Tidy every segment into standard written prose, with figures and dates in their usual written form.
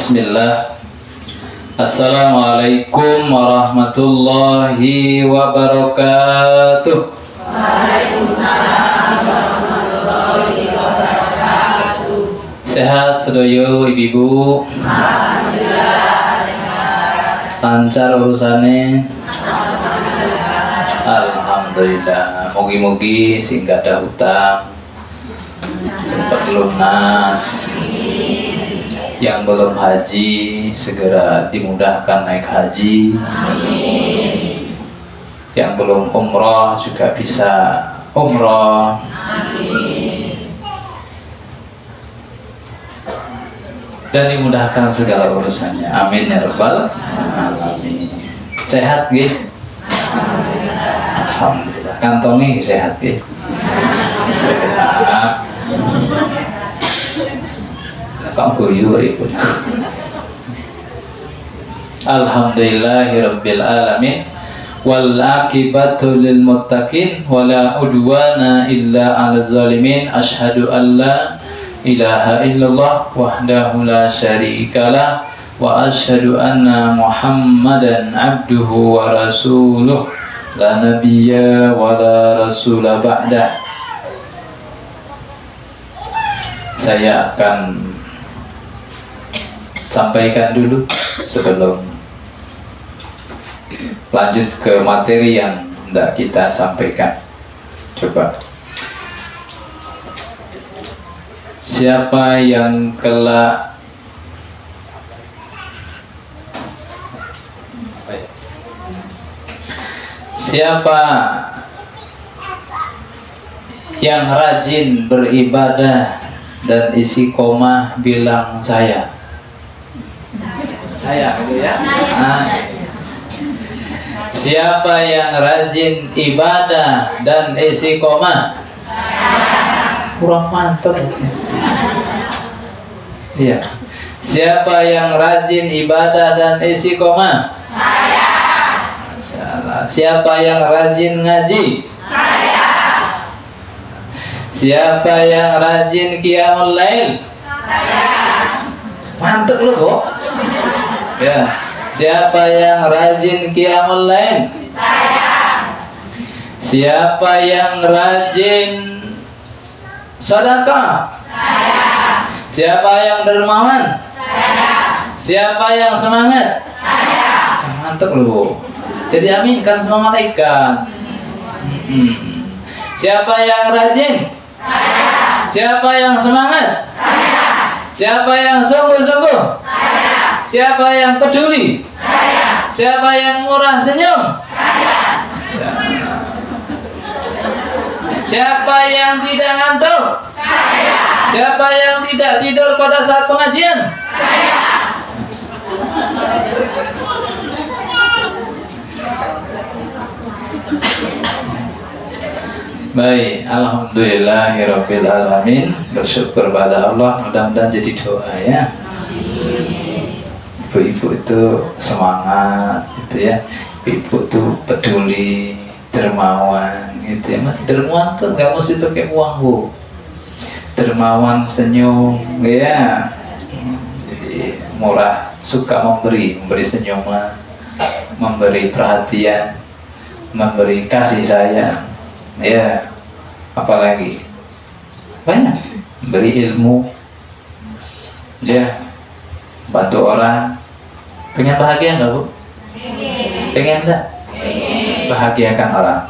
Bismillah. Assalamualaikum warahmatullahi wabarakatuh. Waalaikumsalam warahmatullahi wabarakatuh. Sehat sedoyo ibu-ibu? Alhamdulillah sehat. Lancar urusannya? Alhamdulillah. Mugi-mugi sing ada hutang cepat lunas. Yang belum haji segera dimudahkan naik haji. Amin. Yang belum umroh juga bisa umroh. Amin. Dan dimudahkan segala urusannya. Amin ya rabbal alamin. Sehat nggih? Alhamdulillah. Kantongnya sehat nggih? Kok guyu ibu. Alhamdulillahirabbil alamin wal akibatu lil muttaqin wala udwana illa 'alaz zalimin. Asyhadu an la ilaha illallah wahdahu la syarikalah wa asyhadu anna Muhammadan abduhu wa rasuluh la nabiyya wa la rasula ba'dah. Saya akan sampaikan dulu sebelum lanjut ke materi yang hendak kita sampaikan. Coba, siapa yang kelak siapa yang rajin beribadah dan isi koma bilang saya gitu ya. Siapa yang rajin ibadah dan isi koma? Kurang mantap. Iya. Siapa yang rajin ibadah dan isi koma? Saya. Salah. Siapa yang rajin ngaji? Saya. Siapa yang rajin qiyamul lail? Saya. Mantap lu, kok. Ya. Siapa yang rajin qiyamul lail? Saya. Siapa yang rajin sedekah? Saya. Siapa yang dermawan? Saya. Siapa yang semangat? Saya. Mantap lu. Jadi aminkan semua malaikat. Siapa yang rajin? Saya. Siapa yang semangat? Saya. Siapa yang sungguh-sungguh? Saya. Siapa yang peduli? Saya. Siapa yang murah senyum? Saya. Siapa yang tidak ngantuk? Saya. Siapa yang tidak tidur pada saat pengajian? Saya. Baik, alhamdulillahirabbil alamin. Bersyukur pada Allah, mudah-mudahan jadi doa ya. Ibu-ibu itu semangat gitu ya. Ibu itu peduli, dermawan gitu ya. Mas, dermawan tuh nggak mesti pakai uang, Bu. Dermawan, senyum ya. Jadi murah, suka memberi senyuman, memberi perhatian, memberi kasih sayang. Ya, apalagi banyak, beri ilmu, ya, bantu orang. Pengen bahagia nggak, Bu? Pengen nggak? Bahagiakan orang.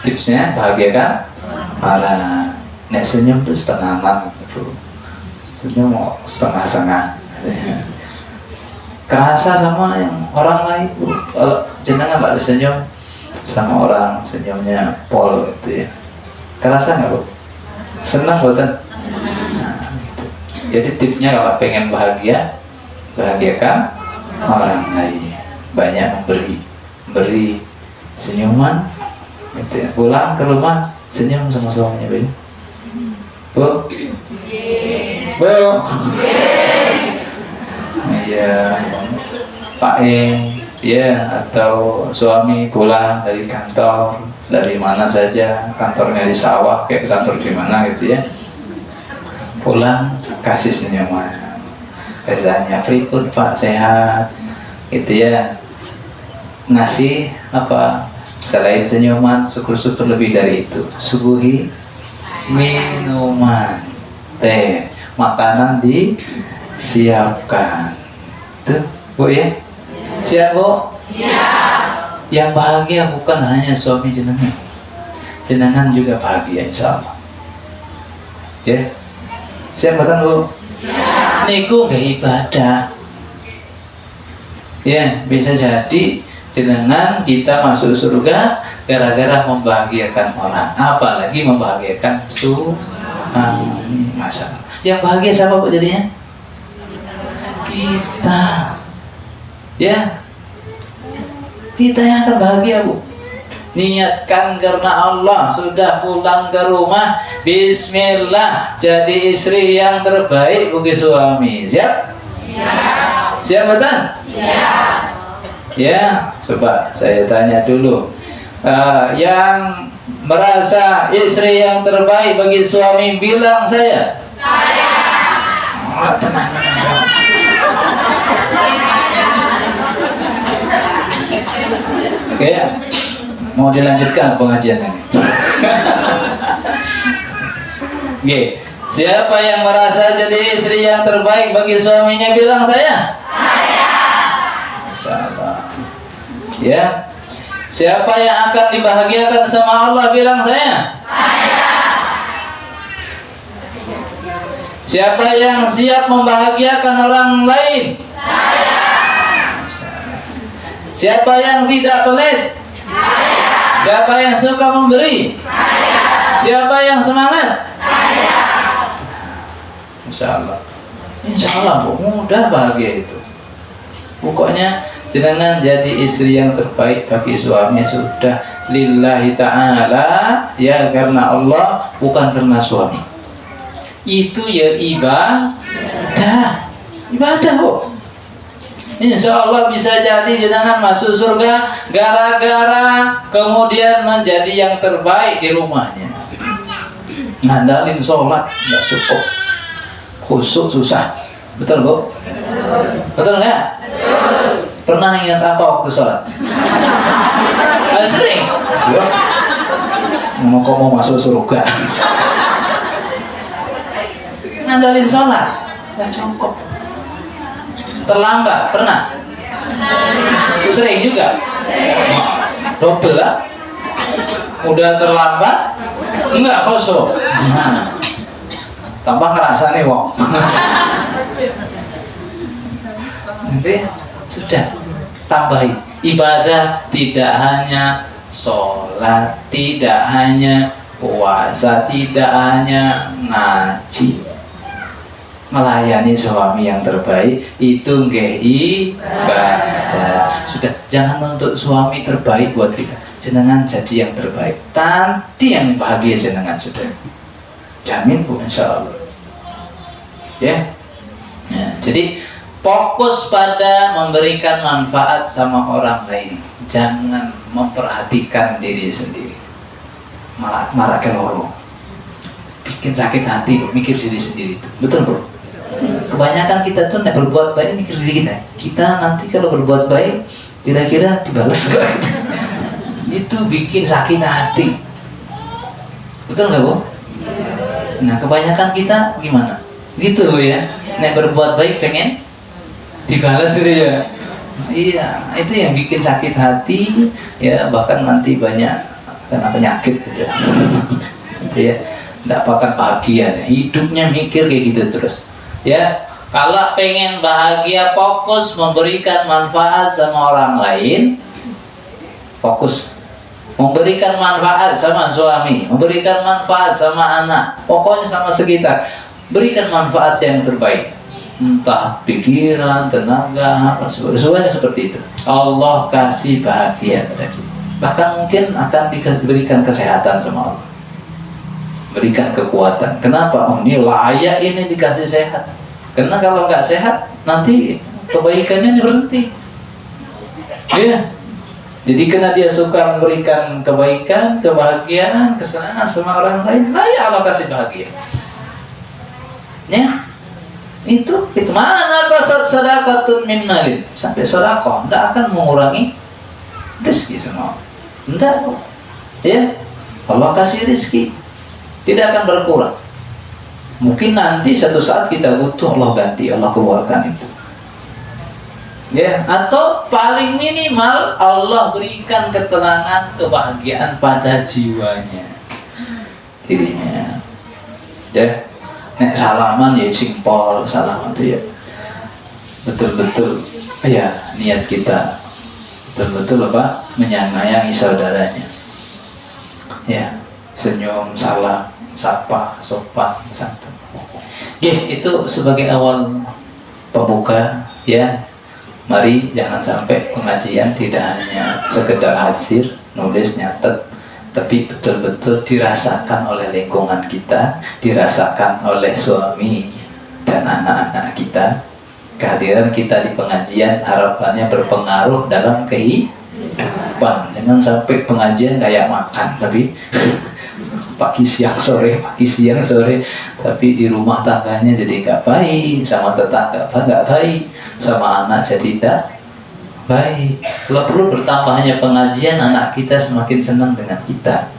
Tipsnya bahagiakan orang. Nek senyum tuh setengah, Bu. Senyum mau setengah-setengah. Kerasa sama yang orang lain, Bu. Kalau jenengan nggak ada senyum sama orang, senyumnya pol gitu ya. Kerasa nggak, Bu? Senang buatan? Nah, gitu. Jadi tipsnya kalau pengen bahagia, bahagiakan orang lain. Banyak memberi senyuman gitu ya. Pulang ke rumah senyum sama suaminya, Bu. Bu? Bu? Iya, Pak ya, atau suami pulang dari kantor, dari mana saja, kantornya di sawah, kayak kantor di mana gitu ya, pulang kasih senyuman, Rezanya pripun Pak, sehat gitu ya. Ngasih apa selain senyuman, syukur-syukur lebih dari itu. Suguhi minuman, teh, makanan disiapkan. Tuh Bu ya, siap Bu? Siap. Yang bahagia bukan hanya suami jenengan, jenengan juga bahagia insya Allah. Ya, siap betul Bu? Siap. Niku gak ibadah. Ya, bisa jadi jenengan kita masuk surga gara-gara membahagiakan orang, apalagi membahagiakan suami. Masya Allah. Yang bahagia siapa Bu jadinya? Kita. Ya, kita yang akan bahagia Bu. Niatkan karena Allah, sudah pulang ke rumah, bismillah, jadi istri yang terbaik bagi suami. Siap? Siap. Siap betul? Siap. Ya, coba saya tanya dulu, yang merasa istri yang terbaik bagi suami bilang saya. Oh, tenang. Oke, mau dilanjutkan pengajian ini. Oke, siapa yang merasa jadi istri yang terbaik bagi suaminya bilang saya. Masya Allah. Ya, siapa yang akan dibahagiakan sama Allah bilang saya. Siapa yang siap membahagiakan orang lain? Siapa yang tidak pelit? Siapa yang suka memberi? Siapa yang semangat? Insya Allah. Insya Allah Bu, mudah bahagia itu. Pokoknya jenengan jadi istri yang terbaik bagi suami sudah lillahi ta'ala, ya karena Allah, bukan karena suami. Itu ya ibadah. Ibadah Bu. Insya Allah bisa jadi jenengan masuk surga gara-gara kemudian menjadi yang terbaik di rumahnya. Ngandalin sholat nggak cukup, khusyuk susah. Betul Bu? Betul nggak? Pernah ingat apa waktu sholat? Sering. Mau masuk surga. Ngandalin sholat nggak cukup. Terlambat pernah? Sering juga. Double lah. Udah terlambat, enggak kosong. Tambah ngerasa nih wong. Nanti sudah tambahi ibadah, tidak hanya sholat, tidak hanya puasa, tidak hanya ngaji. Melayani suami yang terbaik itu nggih ibadah. Sudah, jangan untuk suami terbaik buat kita, jenengan jadi yang terbaik, nanti yang bahagia jenengan sudah jamin Bu insya Allah. Ya, jadi fokus pada memberikan manfaat sama orang lain, jangan memperhatikan diri sendiri. Malah keloro, bikin sakit hati Bu, mikir diri sendiri itu. Betul Bu? Kebanyakan kita tuh berbuat baik mikir diri kita. Kita nanti kalau berbuat baik kira-kira dibalas gak? Itu bikin sakit hati. Betul nggak Bu? Nah kebanyakan kita gimana? Gitu ya. Nek berbuat baik pengen dibalas gitu ya. Iya, itu yang bikin sakit hati ya, bahkan nanti banyak kena penyakit gitu ya. Gitu ya. Nggak akan bahagia, hidupnya mikir kayak gitu terus. Ya, kalau pengen bahagia fokus memberikan manfaat sama orang lain, fokus memberikan manfaat sama suami, memberikan manfaat sama anak, pokoknya sama sekitar, berikan manfaat yang terbaik, entah pikiran, tenaga, apa semuanya seperti itu. Allah kasih bahagia pada kita, bahkan mungkin akan diberikan kesehatan sama Allah, berikan kekuatan. Kenapa? Oh, ini layak ini dikasih sehat. Karena kalau nggak sehat nanti kebaikannya berhenti. Ya. Jadi karena dia suka memberikan kebaikan, kebahagiaan, kesenangan sama orang lain, layak Allah kasih bahagia. Ya. Itu mana kasat sedekatun min malin, sampai sedekah tidak akan mengurangi rezeki semua, tidak, ya. Allah kasih rezeki tidak akan berkurang. Mungkin nanti satu saat kita butuh, Allah ganti, Allah keluarkan itu, ya. Atau paling minimal Allah berikan ketenangan, kebahagiaan pada jiwanya, dirinya, ya. Nek salaman ya simpel, salaman itu ya betul-betul ya niat kita betul-betul apa menyayangi saudaranya, ya, senyum, salam, sapa, sopan, santun. Itu sebagai awal pembuka, ya. Mari jangan sampai pengajian tidak hanya sekedar hadir, nulis, nyatet, tapi betul-betul dirasakan oleh lingkungan kita, dirasakan oleh suami dan anak-anak kita. Kehadiran kita di pengajian harapannya berpengaruh dalam kehidupan. Jangan sampai pengajian kayak makan, tapi pagi siang sore, tapi di rumah tangganya jadi gak baik, sama tetangga gak baik, sama anak jadi tidak baik. Kalau perlu bertambahnya pengajian, anak kita semakin senang dengan kita.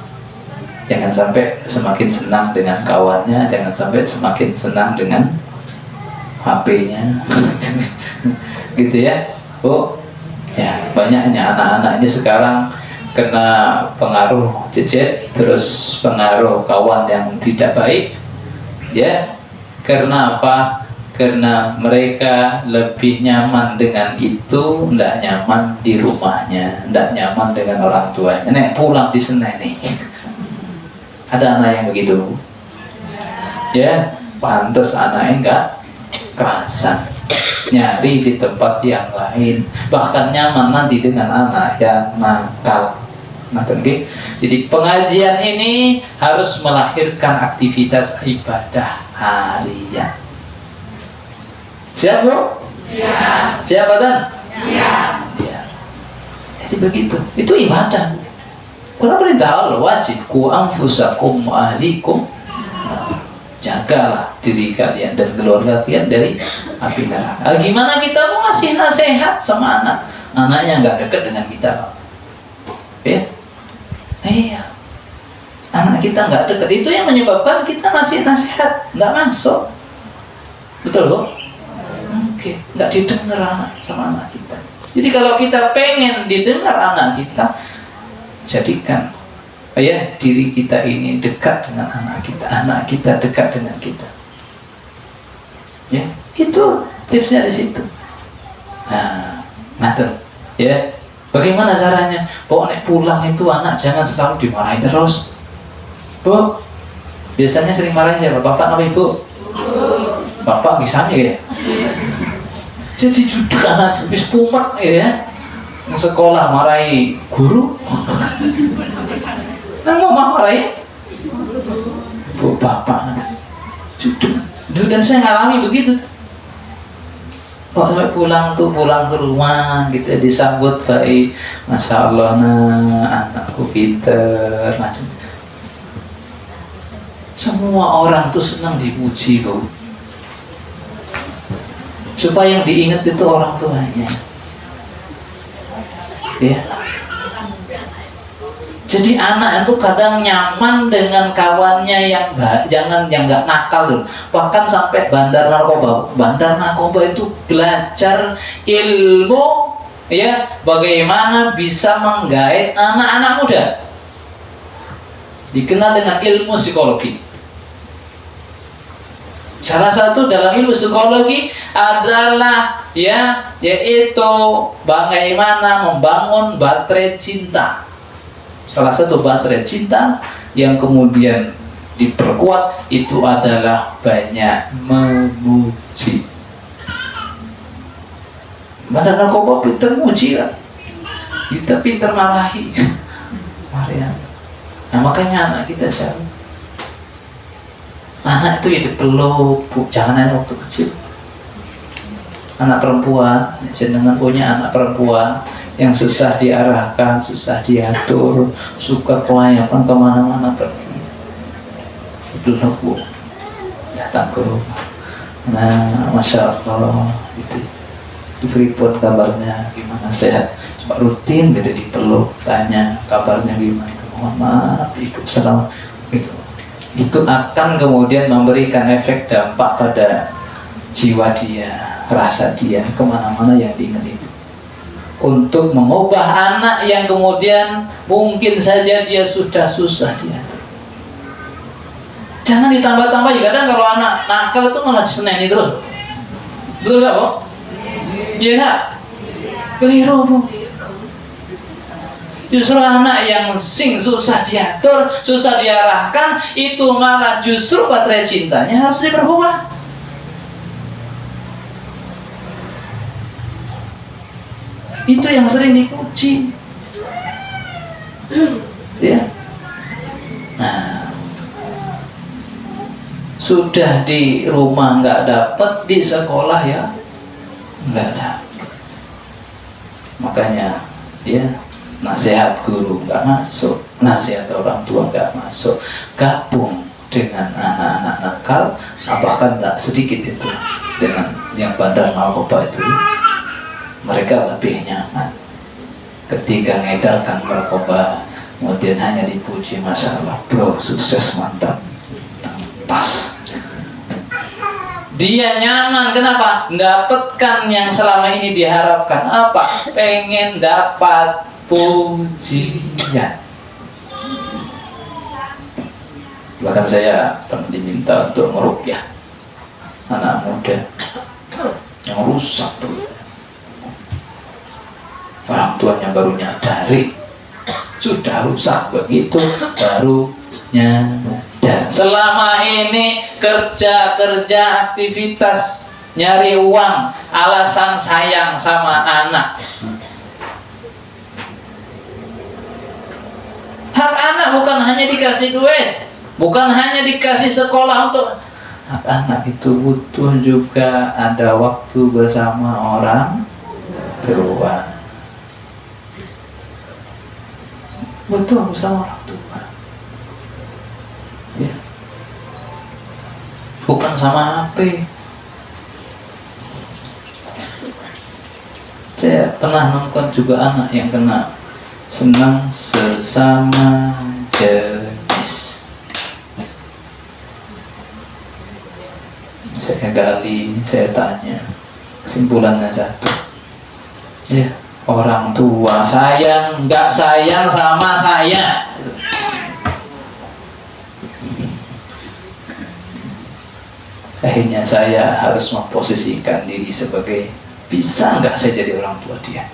Jangan sampai semakin senang dengan kawannya, jangan sampai semakin senang dengan HP-nya. Gitu ya. Ya, banyaknya anak-anak ini sekarang kena pengaruh gadget, terus pengaruh kawan yang tidak baik. Ya. Karena apa? Karena mereka lebih nyaman dengan itu, tidak nyaman di rumahnya, tidak nyaman dengan orang tuanya. Nek pulang di Senen nih, ada anak yang begitu, ya, pantas anaknya enggak kerasan, nyari di tempat yang lain, bahkan nyaman nanti dengan anak yang nakal. Jadi pengajian ini harus melahirkan aktivitas ibadah harian. Siap, bro? Siap. Siap, Badan? Siap. Ya. Jadi begitu. Itu ibadah. Karena perintah Allah wajib ku anfusakum wa ahlikum. Jagalah diri kalian dan keluarga kalian dari api neraka. Gimana kita mau ngasih nasihat sama anak? Anaknya nggak dekat dengan kita, ya? Iya. Anak kita nggak dekat. Itu yang menyebabkan kita ngasih nasihat nggak masuk. Betul, bro? Oke, nggak didengar anak sama anak kita. Jadi kalau kita pengen didengar anak kita, jadikan ya diri kita ini dekat dengan anak kita dekat dengan kita. Ya, itu tipsnya di situ. Nah, ngatur. Ya, bagaimana caranya? Pokoknya pulang itu anak jangan selalu dimarahi terus. Bu, biasanya sering marahin siapa? Bapak atau ibu? Bapak bisa ya? Jadi duduk anak habis pumat ya, sekolah marahi guru, nggak mau marahi bu bapak, duduk. Dan saya ngalami begitu. Sampai pulang ke rumah gitu disambut baik, masya Allah, nah anakku pinter, macam. Semua orang tuh senang dipuji, bu. Supaya yang diingat itu orang tuanya, ya. Jadi anak itu kadang nyaman dengan kawannya yang jangan yang nggak nakal dulu. Bahkan sampai bandar narkoba itu belajar ilmu, ya, bagaimana bisa menggait anak-anak muda. Dikenal dengan ilmu psikologi. Salah satu dalam ilmu psikologi adalah yaitu bagaimana membangun baterai cinta. Salah satu baterai cinta yang kemudian diperkuat itu adalah banyak memuji. Bandar narkoba pinter muji kan? Kita pinter marahi. Nah makanya anak kita jauh. Anak itu ya dipeluk, jangan hanya waktu kecil. Anak perempuan, jenengan punya anak perempuan yang susah diarahkan, susah diatur, suka kelayapan kemana-mana pergi. Peluk, bu, datang ke rumah. Nah, masya Allah, gitu. Di Freeport kabarnya gimana, sehat? Cuma rutin beda dipeluk, tanya kabarnya gimana. Mohon maaf ibu, salam. Itu akan kemudian memberikan efek dampak pada jiwa dia, rasa dia, kemana-mana yang diingat itu. Untuk mengubah anak yang kemudian mungkin saja dia sudah susah dia. Jangan ditambah-tambah. Kadang kalau anak nakal itu malah diseneni terus. Betul gak, Bu? Iya gak? Keliru, Bu. Justru anak yang susah diatur, susah diarahkan, itu malah justru baterai cintanya harus diperkuat. Itu yang sering dipuji. Ya. Nah, sudah di rumah nggak dapat, di sekolah ya nggak ada. Makanya ya, nasihat guru nggak masuk, nasihat orang tua nggak masuk, gabung dengan anak-anak nakal, bahkan nggak sedikit itu dengan yang bandar narkoba itu, mereka lebih nyaman ketika ngedarkan narkoba, kemudian hanya dipuji, masalah bro sukses mantap pas. Dia nyaman, kenapa? Mendapatkan yang selama ini diharapkan. Apa? Pengen dapat pujian. Bahkan saya pernah diminta untuk meruqyah anak muda yang rusak tuh. Orang tuanya baru nyadari sudah rusak, begitu baru nyadar. Selama ini kerja aktivitas nyari uang, alasan sayang sama anak. Hak anak bukan hanya dikasih duit, bukan hanya dikasih sekolah untuk. Hak anak itu butuh juga ada waktu bersama orang tua. Butuh bersama orang tua. Ya. Bukan sama HP. Saya pernah nonton juga anak yang kena senang sesama jenis. Saya gali, saya tanya, kesimpulannya satu. Ya, orang tua sayang, nggak sayang sama saya. Akhirnya saya harus memposisikan diri sebagai, bisa nggak saya jadi orang tua dia?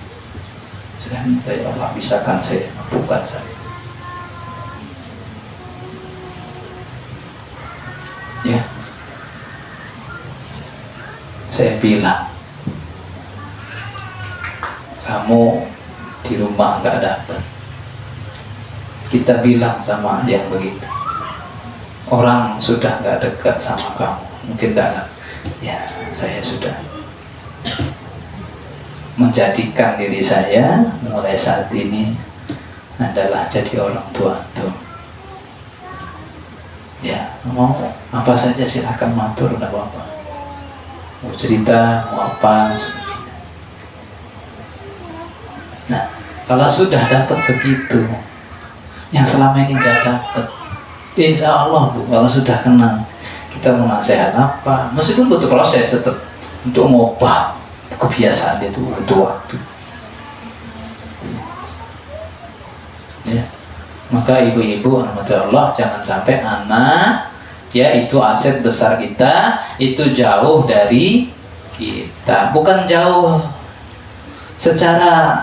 Saya minta, ya Allah, bisakan saya, mampukan saya. Ya, saya bilang, kamu di rumah nggak dapat. Kita bilang sama yang begitu, orang sudah nggak dekat sama kamu, mungkin dalam. Ya, saya sudah menjadikan diri saya mulai saat ini adalah jadi orang tua tuh. Ya, mau apa saja silahkan matur, nggak apa-apa. Mau cerita, mau apa, sebagainya. Nah, kalau sudah dapat begitu, yang selama ini nggak dapat, insya Allah Bu, kalau sudah kenal, kita mau nasihat apa, meskipun butuh proses tetap untuk mengubah kebiasaan itu, butuh waktu. Ya. Maka ibu-ibu, alhamdulillah, jangan sampai anak, ya itu aset besar kita, itu jauh dari kita. Bukan jauh secara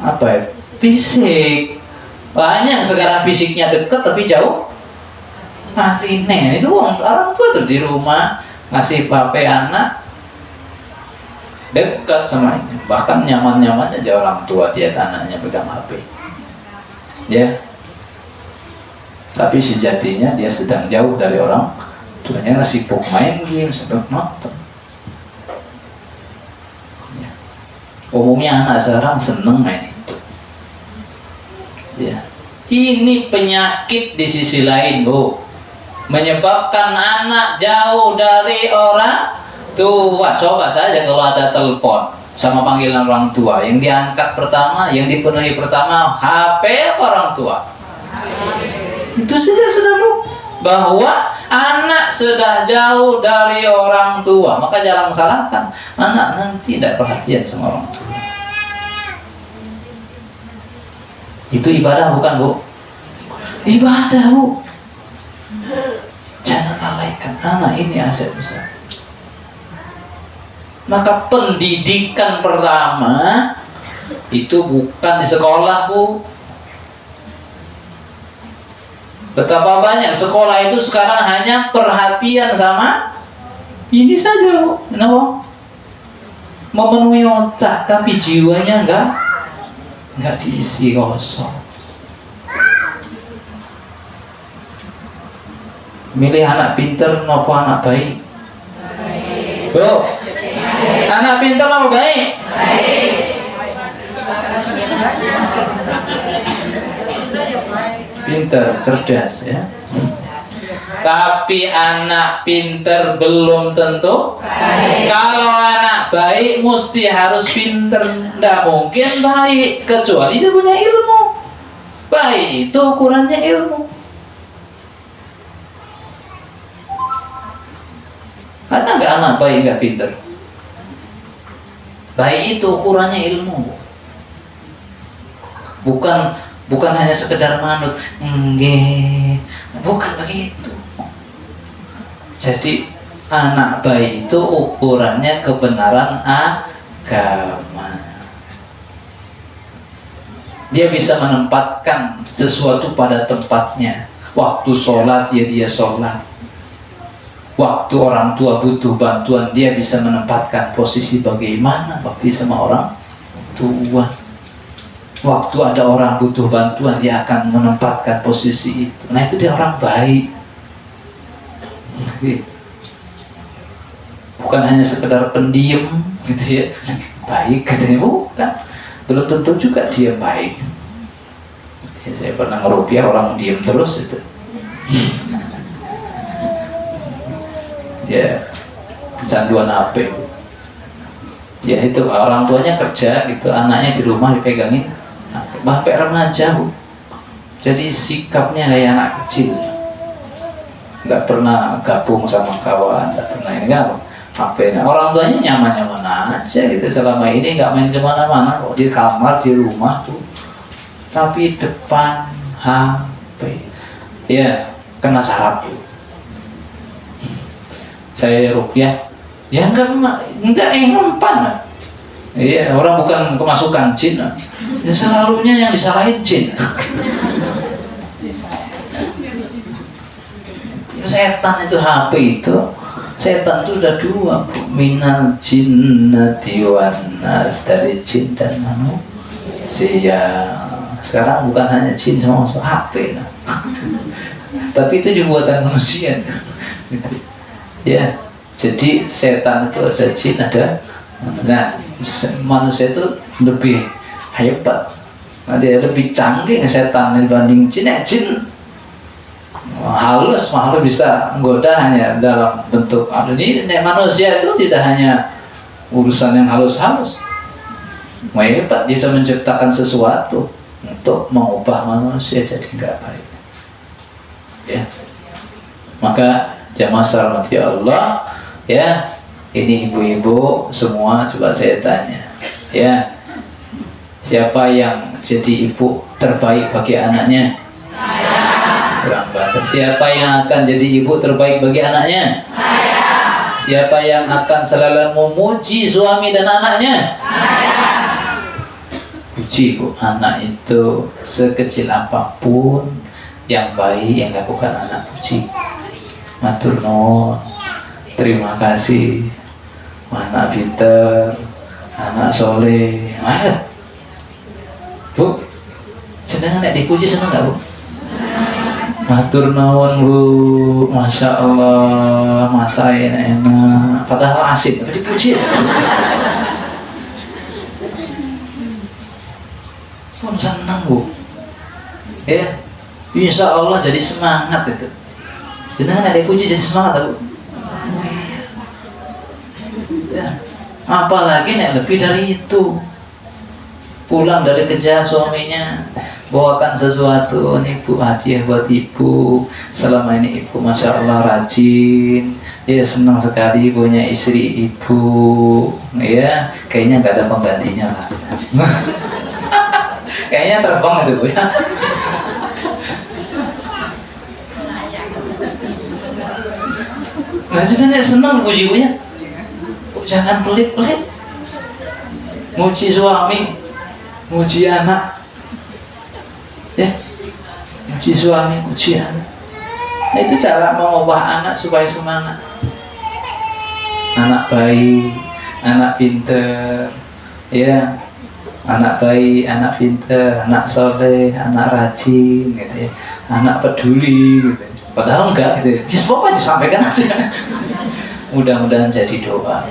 apa ya, fisik. Banyak sekarang fisiknya dekat tapi jauh hatinya. Itu orang tua tuh di rumah ngasih HP anak dekat sama ini, bahkan nyaman-nyamannya jauh orang tua, dia anaknya pegang HP. Ya, tapi sejatinya dia sedang jauh dari orang tuanya, sibuk main game, sibuk nonton. Ya. Umumnya anak sekarang seneng main itu. Ya, ini penyakit di sisi lain Bu. menyebabkan anak jauh dari orang tua. Coba saja kalau ada telepon sama panggilan orang tua, yang diangkat pertama, yang dipenuhi pertama HP orang tua. Itu saja sudah bahwa anak sudah jauh dari orang tua. Maka jangan salahkan anak nanti tidak perhatian sama orang tua. Itu ibadah bukan, Bu? Ibadah, Bu. Jangan lalaikan anak, ini aset besar. Maka pendidikan pertama itu bukan di sekolah, Bu. Betapa banyak sekolah itu sekarang hanya perhatian sama ini saja, Bu. Kenapa? Memenuhi otak, tapi jiwanya enggak diisi, kosong. Milih anak pinter maupun anak baik? Bu, anak pinter apa baik? Pinter, cerdas ya. Tapi anak pinter belum tentu baik. Kalau anak baik mesti harus pinter. Tidak mungkin baik kecuali dia punya ilmu. Baik itu ukurannya ilmu. Ada nggak anak baik nggak pinter? Baik itu ukurannya ilmu. Bukan hanya sekedar manut. Bukan begitu. Jadi anak baik itu ukurannya kebenaran agama. Dia bisa menempatkan sesuatu pada tempatnya. Waktu sholat dia sholat. Waktu orang tua butuh bantuan, dia bisa menempatkan posisi bagaimana bakti sama orang tua. Waktu ada orang butuh bantuan, dia akan menempatkan posisi itu. Nah, itu dia orang baik. Bukan hanya sekedar pendiam gitu ya. Baik katanya, bukan. Belum tentu juga dia baik. Ya, saya pernah ngerupiah orang diam terus itu. Ya, kecanduan HP. Ya itu orang tuanya kerja gitu, anaknya di rumah dipegangin sampai remaja, Bu. Jadi sikapnya kayak anak kecil, nggak pernah gabung sama kawan, nggak pernah ini kan HP. Orang tuanya nyaman-nyaman aja gitu selama ini, nggak main kemana-mana kok, di kamar di rumah tuh, tapi depan HP. Ya kena saraf, Bu. Saya rupiah, ya enggak yang mempan. Iya, orang bukan kemasukan jin. Ya selalunya yang disalahin jin. Setan itu HP itu. Setan itu sudah dua, minal jinnati wan nas, dari jin dan manusia. Sekarang bukan hanya jin sama HP, tapi itu juga buatan manusia. Ya, jadi setan itu ada jin, ada. Nah, manusia itu lebih hebat. Dia lebih canggih setan dibanding jin. Jin halus, makhluk bisa menggoda hanya dalam bentuk. Ini manusia itu tidak hanya urusan yang halus-halus. Hebat, bisa menciptakan sesuatu untuk mengubah manusia jadi nggak baik. Ya, maka jamaah rahmati Allah, ya, ini ibu-ibu semua, coba saya tanya, ya, siapa yang jadi ibu terbaik bagi anaknya? Saya. Siapa yang akan jadi ibu terbaik bagi anaknya? Saya. Siapa yang akan selalu memuji suami dan anaknya? Saya. Puji, Bu, anak itu sekecil apapun yang baik yang lakukan anak, puji. Matur nuwun, terima kasih, anak pinter, anak soleh. Ayo, Bu, jenengan nek dipuji seneng nggak, Bu? Matur nuwun, Bu, masya Allah, masain enak, padahal asin tapi dipuji. Pun senang, Bu. Ya, insya Allah jadi semangat itu. Jenengan ada puji jadi semangat aku. Ya. Apalagi nek lebih dari itu. Pulang dari kerja suaminya bawakan sesuatu, nih Bu, hadiah buat ibu. Selama ini ibu masya Allah rajin, ya senang sekali punya istri ibu, ya kayaknya nggak ada penggantinya lah. Kayaknya terbang itu Bu ya. Nah jadi nek senang puji ibunya, jangan pelit-pelit, muji suami, muji anak, ya, muji suami, muji anak. Nah, itu cara mengubah anak supaya semangat. Anak baik, anak pinter, ya, anak baik, anak pinter, anak soleh, anak rajin, gitu ya, anak peduli, gitu. Padahal enggak, gitu. Ya, pokoknya disampaikan aja. Mudah-mudahan jadi doa,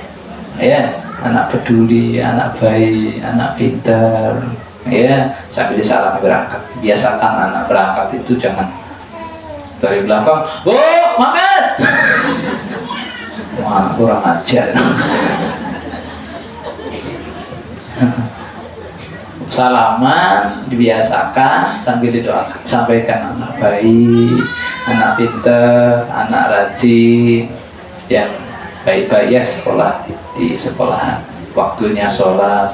ya. Anak peduli, anak baik, anak pintar, ya sambil salam berangkat. Biasakan anak berangkat itu jangan dari belakang, Bu, makan. Wah, kurang ajar. Salaman dibiasakan sambil didoakan, sampaikan anak baik, anak pintar, anak rajin, yang baik-baik ya sekolah di sekolahan, waktunya sholat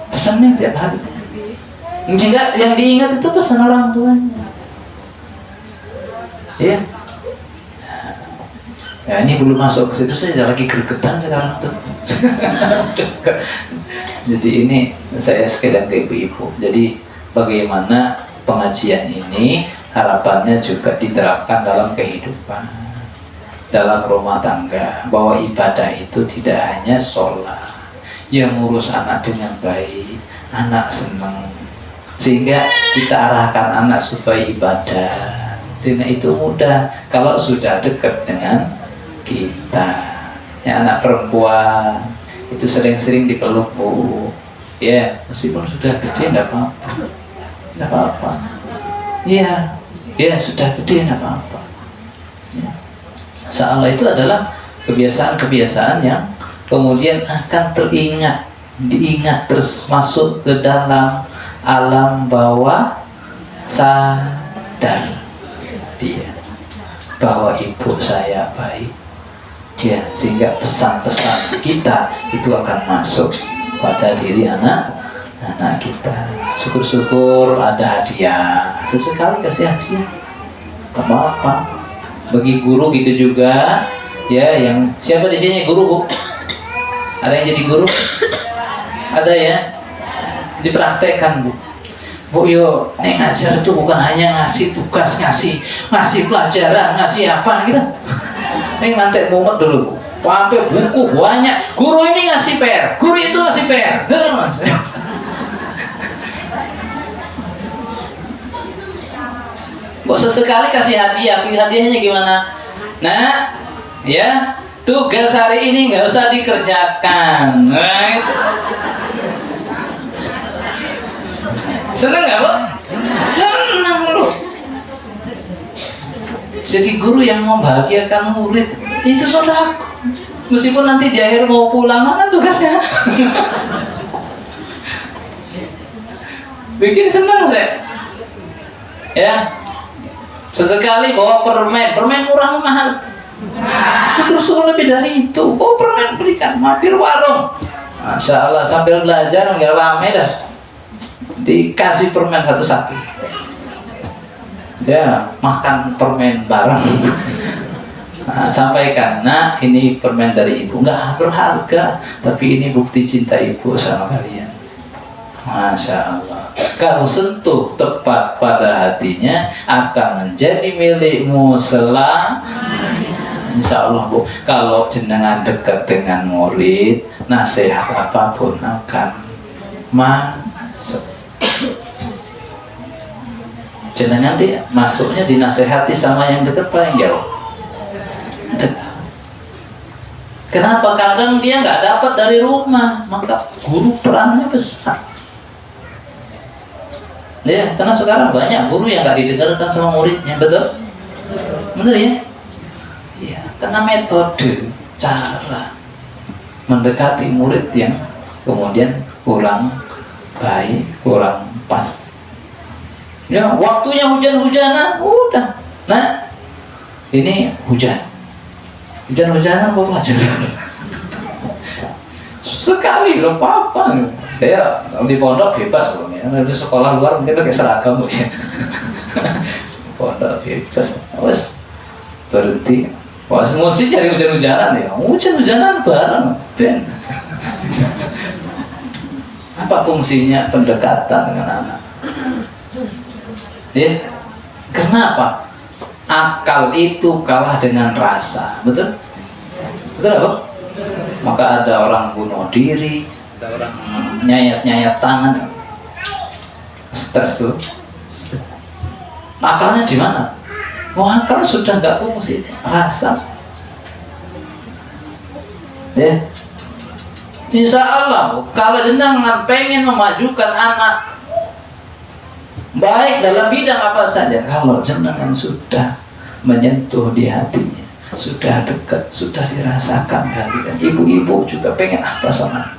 pesannya tiap hari. Enggak, yang diingat itu pesan orang tuanya, ya. Ya ini belum masuk ke situ, saya lagi gregetan sekarang tuh. Jadi ini saya sekalian ke ibu-ibu. Jadi bagaimana pengajian ini harapannya juga diterapkan dalam kehidupan, dalam rumah tangga, bahwa ibadah itu tidak hanya sholat, yang ngurus anak dengan baik, anak senang, sehingga kita arahkan anak supaya ibadah. Dengan itu mudah kalau sudah dekat dengan kita. Ya, anak perempuan itu sering-sering dipeluk, Bu, ya meskipun sudah gede tidak apa-apa, ya sudah gede tidak apa-apa. Ya. Insya itu adalah kebiasaan-kebiasaan yang kemudian akan diingat terus masuk ke dalam alam bawah sadar dia, bahwa ibu saya baik, ya, sehingga pesan-pesan kita itu akan masuk pada diri anak kita. Syukur-syukur ada hadiah, sesekali kasih hadiah, apa-apa. Bagi guru gitu juga, ya. Yang siapa di sini guru, Bu? Ada yang jadi guru? Ada ya? Dipraktekkan, Bu. Bu, yo, nek ngajar itu bukan hanya ngasih tugas, ngasih pelajaran, ngasih apa gitu. Nek ngantek mumet dulu, Bu. Sampai buku banyak. Guru ini ngasih PR, guru itu ngasih PR. Dengar, Mas. Kok sesekali kasih hadiah, hadiahnya gimana? Nah, ya, tugas hari ini nggak usah dikerjakan. Nah, itu. Seneng nggak, Bu? Seneng lu. Jadi guru yang membahagiakan murid itu sedekah. Meskipun nanti di akhir mau pulang, mana tugasnya? Bikin senang saya. Ya. Sesekali bawa permen murah mahal. Syukur-syukur lebih dari itu. Oh, permen belikan, mampir warung. Masya Allah, sambil belajar nggak rame dah. Dikasih permen satu-satu. Ya, makan permen bareng. Nah, sampaikan, nah ini permen dari ibu, nggak berharga, tapi ini bukti cinta ibu sama kalian. Masya Allah. Kalau sentuh tepat pada hatinya, akan menjadi milikmu selamanya. Insya Allah, Bu. Kalau jenengan dekat dengan murid, nasihat apapun akan masuk. Jenengan dia masuknya dinasehati sama yang dekat apa yang jauh? Dekat. Kenapa? Kadang dia nggak dapat dari rumah, maka guru perannya besar. Ya, karena sekarang banyak guru yang nggak didengarkan sama muridnya, betul? Betul ya? Iya, karena metode, cara mendekati murid yang kemudian kurang baik, kurang pas. Ya, waktunya hujan-hujanan, udah. Nah, ini hujan-hujanan kok pelajaran. Sekali loh, apa? Saya di pondok bebas loh, ya. Di sekolah luar mungkin pakai seragam mungkin. Pondok bebas, wes berhenti. Wah, mesti cari hujan-hujanan ya. Hujan-hujanan bareng, Ben. Apa fungsinya pendekatan dengan anak? Ya, kenapa? Akal itu kalah dengan rasa, betul? Betul apa? Maka ada orang bunuh diri, ada orang nyayat-nyayat tangan, stres tuh. Akalnya di mana? Oh, akal sudah nggak fungsi, rasa. Ya, insya Allah, kalau jenengan pengen memajukan anak baik dalam bidang apa saja, kalau jenengan sudah menyentuh di hatinya, sudah dekat, sudah dirasakan hati, dan ibu-ibu juga pengen apa sama